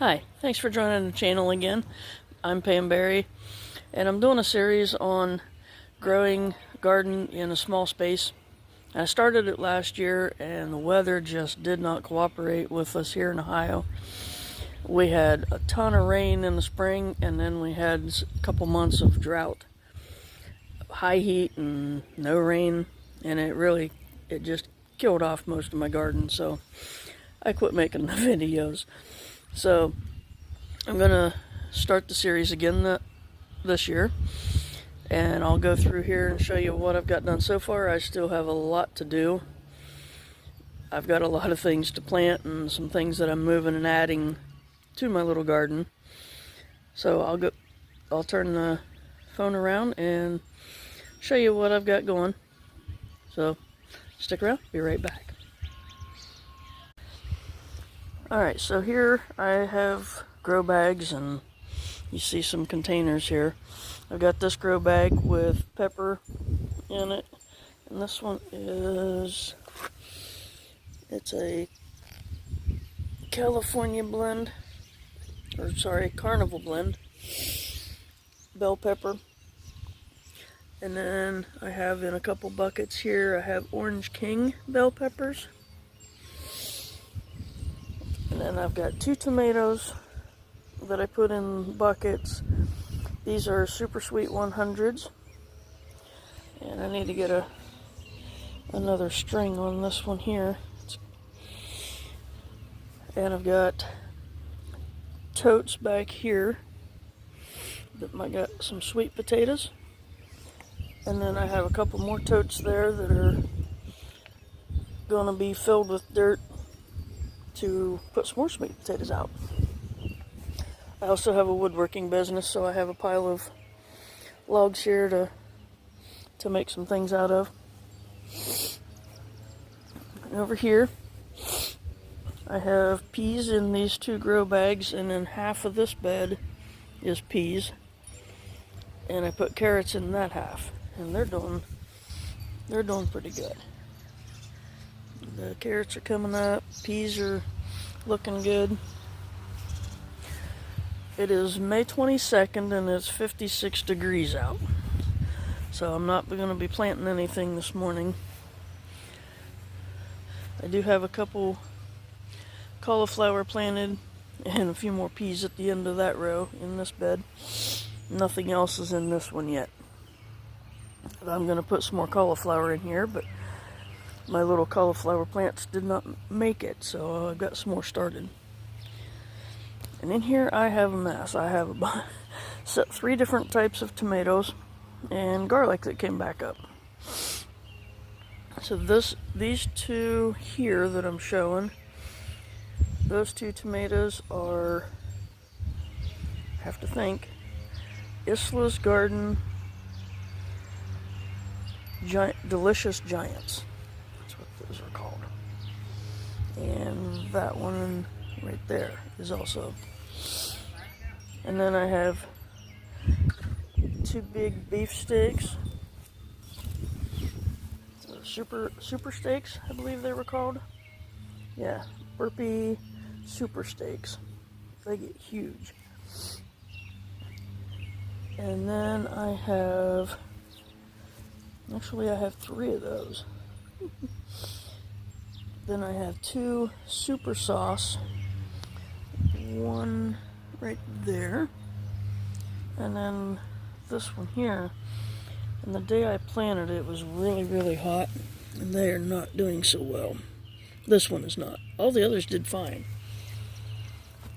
Hi, thanks for joining the channel again. I'm Pam Berry, and I'm doing a series on growing a garden in a small space. I started it last year, and the weather just did not cooperate with us here in Ohio. We had a ton of rain in the spring, and then we had a couple months of drought. High heat and no rain, and it just killed off most of my garden, so I quit making the videos. So I'm gonna start the series again this year, and I'll go through here and show you what I've got done so far. I still have a lot to do. I've got a lot of things to plant and some things that I'm moving and adding to my little garden. So I'll turn the phone around and show you what I've got going. So stick around, be right back. Alright, so here I have grow bags, and you see some containers here. I've got this grow bag with pepper in it, and this one it's a California blend, or sorry, Carnival blend, bell pepper. And then I have in a couple buckets here, I have Orange King bell peppers. And then I've got 2 tomatoes that I put in buckets. These are Super Sweet 100s. And I need to get another string on this one here. And I've got totes back here that I got some sweet potatoes. And then I have a couple more totes there that are going to be filled with dirt to put some more sweet potatoes out. I also have a woodworking business, so I have a pile of logs here to make some things out of. And over here, I have peas in these 2 grow bags, and then half of this bed is peas. And I put carrots in that half, and they're doing pretty good. The carrots are coming up, peas are looking good. It is May 22nd, and it's 56 degrees out. So I'm not going to be planting anything this morning. I do have a couple cauliflower planted and a few more peas at the end of that row in this bed. Nothing else is in this one yet. I'm going to put some more cauliflower in here, but my little cauliflower plants did not make it, so I've got some more started. And in here I have a mess. I have set 3 different types of tomatoes and garlic that came back up. So these 2 here that I'm showing, those 2 tomatoes are, I have to think, Isla's Garden Delicious Giants. That's what those are called. And that one right there is also. And then I have 2 big beef steaks. Super steaks, I believe they were called. Yeah, Burpee super steaks. They get huge. And then I have 3 of those. Then I have 2 super sauce. One right there. And then this one here. And the day I planted it was really, really hot. And they are not doing so well. This one is not. All the others did fine.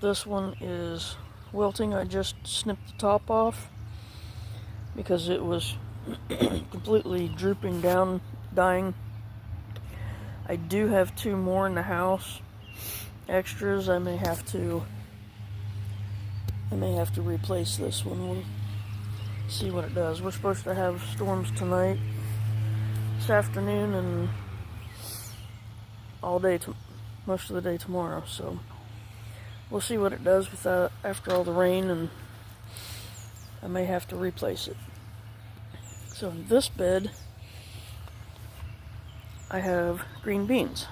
This one is wilting. I just snipped the top off because it was completely drooping down, dying. I do have 2 more in the house. Extras. I may have to replace this one. We'll see what it does. We're supposed to have storms tonight, this afternoon, and all day, most of the day tomorrow. So we'll see what it does with that after all the rain, and I may have to replace it. So in this bed, I have green beans.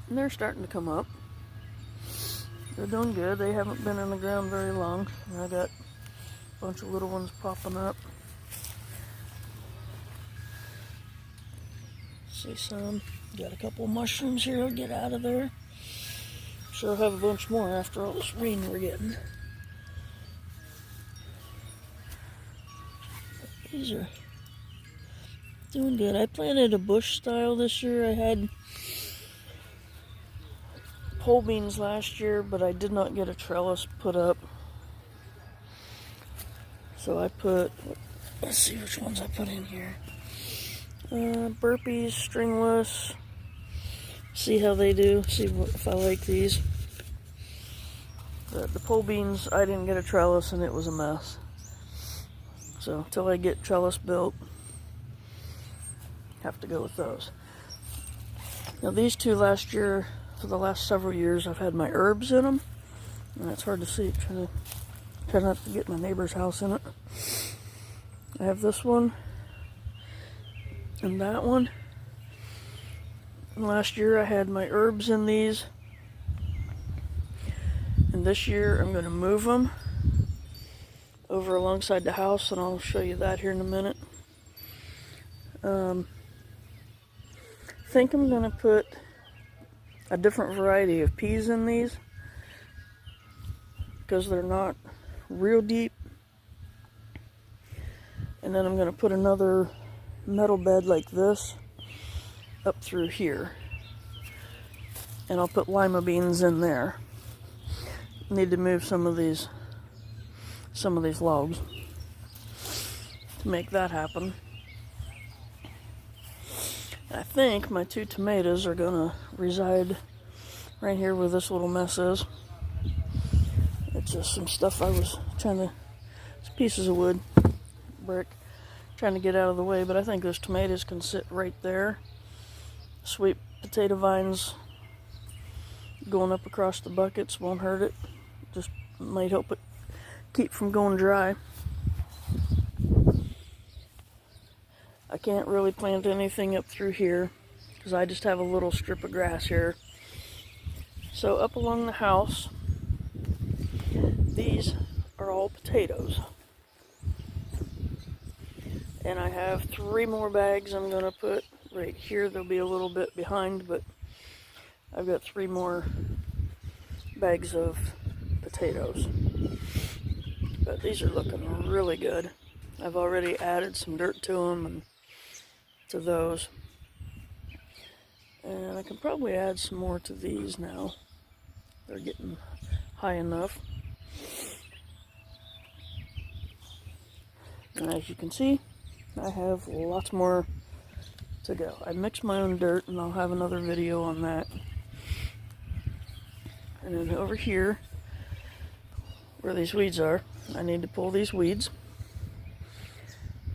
And they're starting to come up. They're doing good. They haven't been in the ground very long. And I got a bunch of little ones popping up. See some. Got a couple mushrooms here. I'll get out of there. Sure, I'll have a bunch more after all this rain we're getting. These are doing good. I planted a bush style this year. I had pole beans last year, but I did not get a trellis put up. So I put, let's see which ones I put in here. Burpees, stringless. See how they do. See if I like these. The pole beans, I didn't get a trellis and it was a mess. So until I get trellis built, have to go with those. Now these two last year, for the last several years, I've had my herbs in them. And that's hard to see. Try not to get my neighbor's house in it. I have this one and that one. And last year I had my herbs in these. And this year I'm going to move them over alongside the house, and I'll show you that here in a minute. I think I'm going to put a different variety of peas in these because they're not real deep. And then I'm going to put another metal bed like this up through here, and I'll put lima beans in there. Need to move some of these logs to make that happen. I think my two tomatoes are gonna reside right here where this little mess is. It's just some stuff I was it's pieces of wood, brick, trying to get out of the way, but I think those tomatoes can sit right there. Sweet potato vines going up across the buckets won't hurt it. Just might help it keep from going dry. I can't really plant anything up through here because I just have a little strip of grass here. So up along the house, these are all potatoes. And I have 3 more bags I'm going to put right here. They'll be a little bit behind, but I've got 3 more bags of potatoes. But these are looking really good. I've already added some dirt to them and to those. And I can probably add some more to these now. They're getting high enough. And as you can see, I have lots more to go. I mix my own dirt, and I'll have another video on that. And then over here, where these weeds are, I need to pull these weeds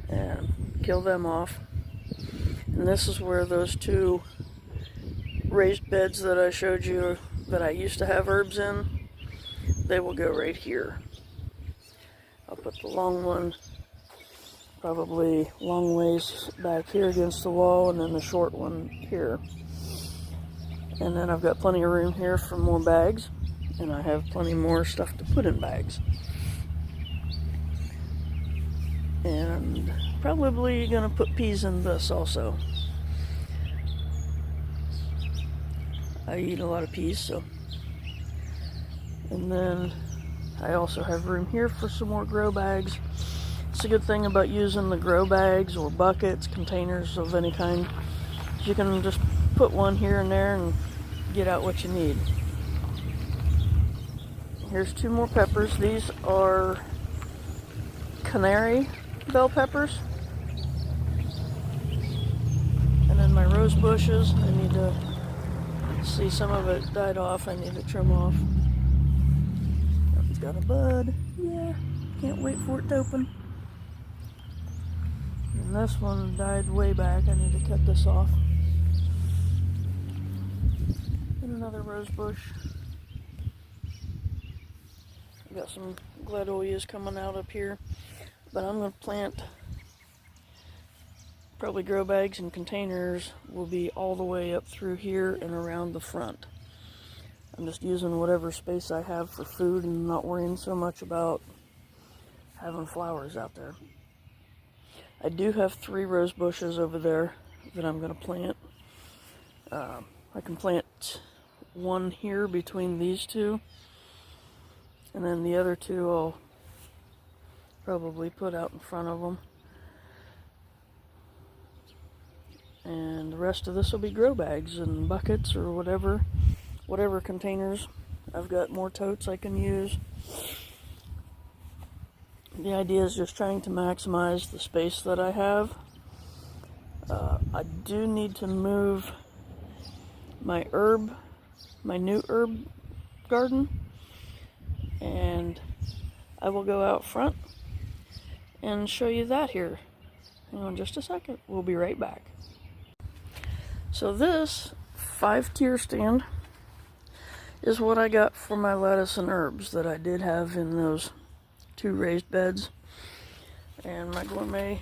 and kill them off. And this is where those 2 raised beds that I showed you that I used to have herbs in, they will go right here. I'll put the long one probably long ways back here against the wall, and then the short one here. And then I've got plenty of room here for more bags, and I have plenty more stuff to put in bags. And probably gonna put peas in this also. I eat a lot of peas, so. And then I also have room here for some more grow bags. It's a good thing about using the grow bags or buckets, containers of any kind. You can just put one here and there and get out what you need. Here's 2 more peppers. These are canary bell peppers. And then my rose bushes, I need to see some of it died off. I need to trim off. It's got a bud. Yeah, can't wait for it to open. And this one died way back. I need to cut this off. And another rose bush. I've got some gladolias coming out up here. But I'm going to plant probably grow bags and containers will be all the way up through here and around the front. I'm just using whatever space I have for food and not worrying so much about having flowers out there. I do have 3 rose bushes over there that I'm going to plant. I can plant one here between these two, and then the other 2 I'll probably put out in front of them. And the rest of this will be grow bags and buckets or whatever containers. I've got more totes I can use. The idea is just trying to maximize the space that I have. I do need to move my new herb garden, and I will go out front and show you that here. Hang on just a second, we'll be right back. So this 5-tier stand is what I got for my lettuce and herbs that I did have in those 2 raised beds. And my gourmet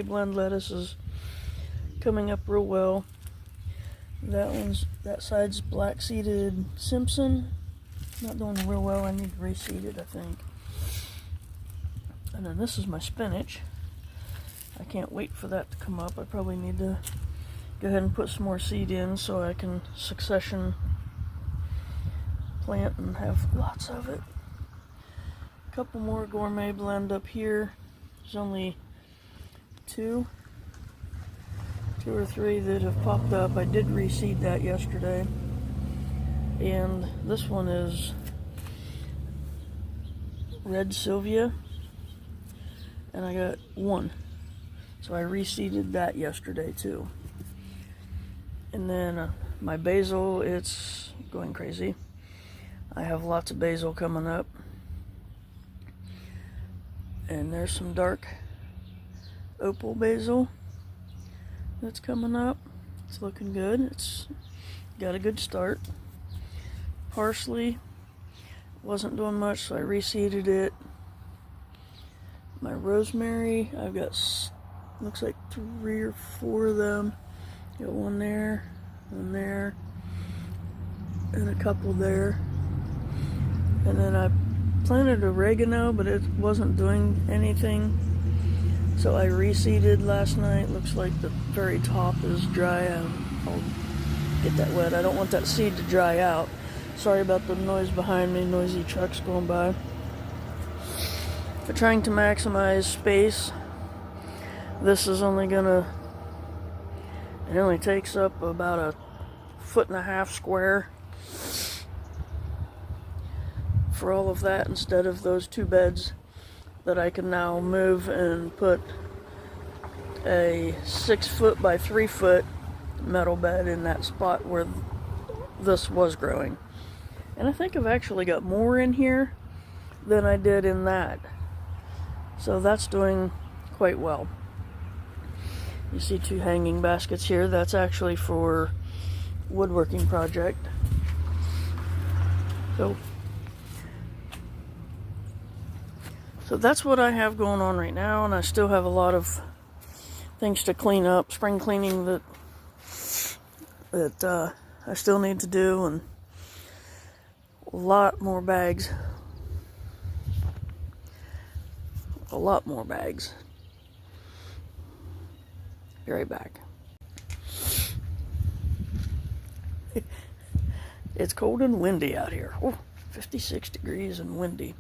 blend lettuce is coming up real well. That side's black seeded Simpson. Not doing real well. I need to reseed it, I think. And then this is my spinach. I can't wait for that to come up. I probably need to go ahead and put some more seed in so I can succession plant and have lots of it. A couple more gourmet blend up here. There's only 2 or 3 that have popped up. I did reseed that yesterday. And this one is Red Sylvia. And I got 1. So I reseeded that yesterday too. And then my basil, it's going crazy. I have lots of basil coming up. And there's some dark opal basil that's coming up. It's looking good. It's got a good start. Parsley wasn't doing much, so I reseeded it. My rosemary, I've got, looks like 3 or 4 of them. Got 1 there, and a couple there. And then I planted oregano, but it wasn't doing anything. So I reseeded last night. Looks like the very top is dry. I'll get that wet. I don't want that seed to dry out. Sorry about the noise behind me, noisy trucks going by. But trying to maximize space. This is only gonna, it only takes up about a 1.5 foot square for all of that, instead of those 2 beds that I can now move and put a 6 foot by 3 foot metal bed in that spot where this was growing. And I think I've actually got more in here than I did in that. So that's doing quite well. You see 2 hanging baskets here. That's actually for woodworking project. So that's what I have going on right now, and I still have a lot of things to clean up, spring cleaning that I still need to do, and a lot more bags. A lot more bags. Be right back. It's cold and windy out here. Ooh, 56 degrees and windy.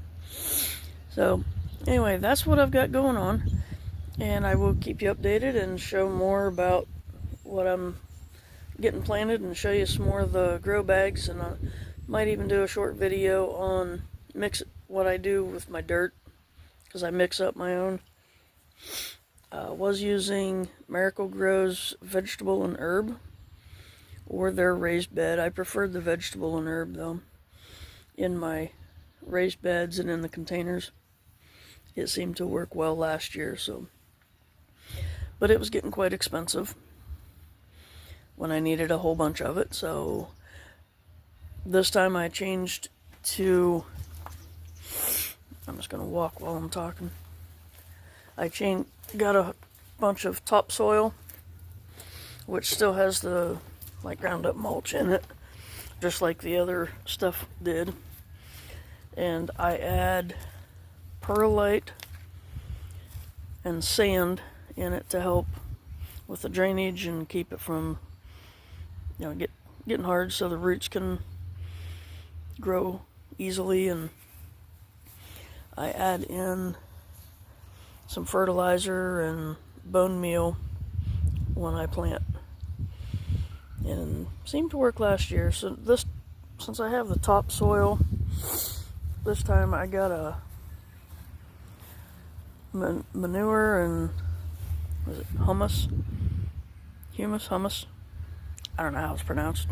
So anyway, that's what I've got going on, and I will keep you updated and show more about what I'm getting planted and show you some more of the grow bags, and I might even do a short video on what I do with my dirt, because I mix up my own. Was using Miracle-Gro's vegetable and herb, or their raised bed. I preferred the vegetable and herb though, in my raised beds and in the containers. It seemed to work well last year, but it was getting quite expensive when I needed a whole bunch of it. So this time I changed to, I'm just gonna walk while I'm talking. I got a bunch of topsoil, which still has the like ground up mulch in it, just like the other stuff did. And I add perlite and sand in it to help with the drainage and keep it from, getting hard, so the roots can grow easily. And I add in some fertilizer and bone meal when I plant, and seemed to work last year. So since I have the topsoil, this time I got a manure and was it humus? I don't know how it's pronounced.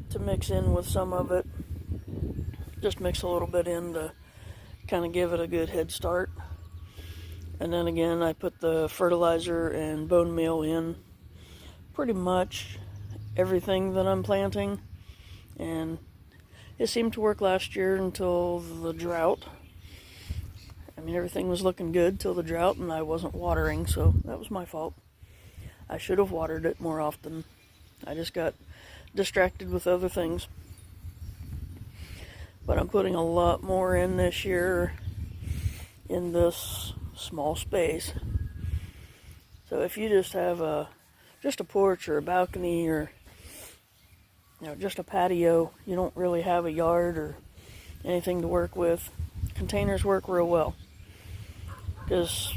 To mix in with some of it, just mix a little bit in to kind of give it a good head start. And then again, I put the fertilizer and bone meal in pretty much everything that I'm planting, and it seemed to work last year until the drought. I mean, everything was looking good till the drought, and I wasn't watering, so that was my fault. I should have watered it more often. I just got distracted with other things. But I'm putting a lot more in this year in this small space. So if you just have just a porch or a balcony, or just a patio, you don't really have a yard or anything to work with, containers work real well. Because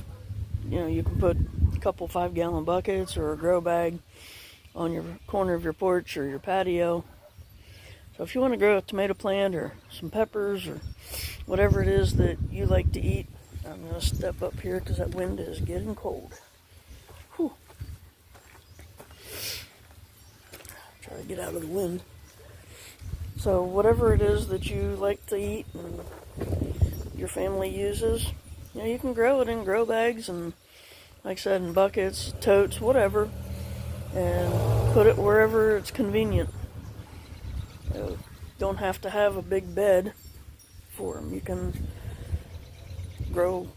you can put a couple 5-gallon buckets or a grow bag on your corner of your porch or your patio. So if you want to grow a tomato plant or some peppers or whatever it is that you like to eat, I'm going to step up here because that wind is getting cold. Whew. Try to get out of the wind. So whatever it is that you like to eat and your family uses, you can grow it in grow bags and, like I said, in buckets, totes, whatever, and put it wherever it's convenient. You don't have to have a big bed for them. You can grow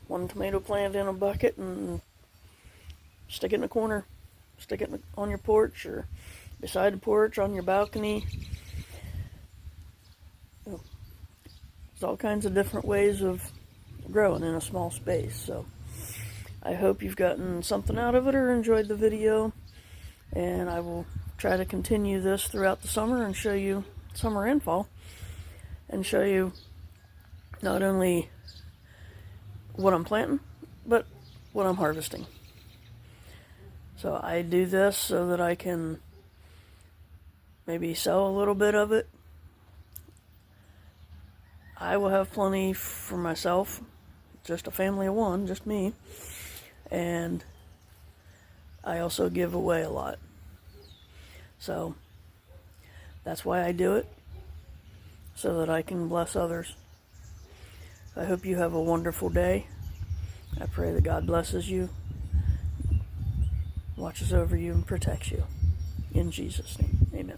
one tomato plant in a bucket and stick it in a corner. Stick it on your porch or beside the porch, on your balcony. There's all kinds of different ways of growing in a small space. So I hope you've gotten something out of it or enjoyed the video, and I will try to continue this throughout the summer and show you, summer and fall, and show you not only what I'm planting, but what I'm harvesting. So I do this so that I can maybe sell a little bit of it. I will have plenty for myself, just a family of one, just me, and I also give away a lot. So that's why I do it, so that I can bless others. I hope you have a wonderful day. I pray that God blesses you, watches over you, and protects you. In Jesus' name, amen.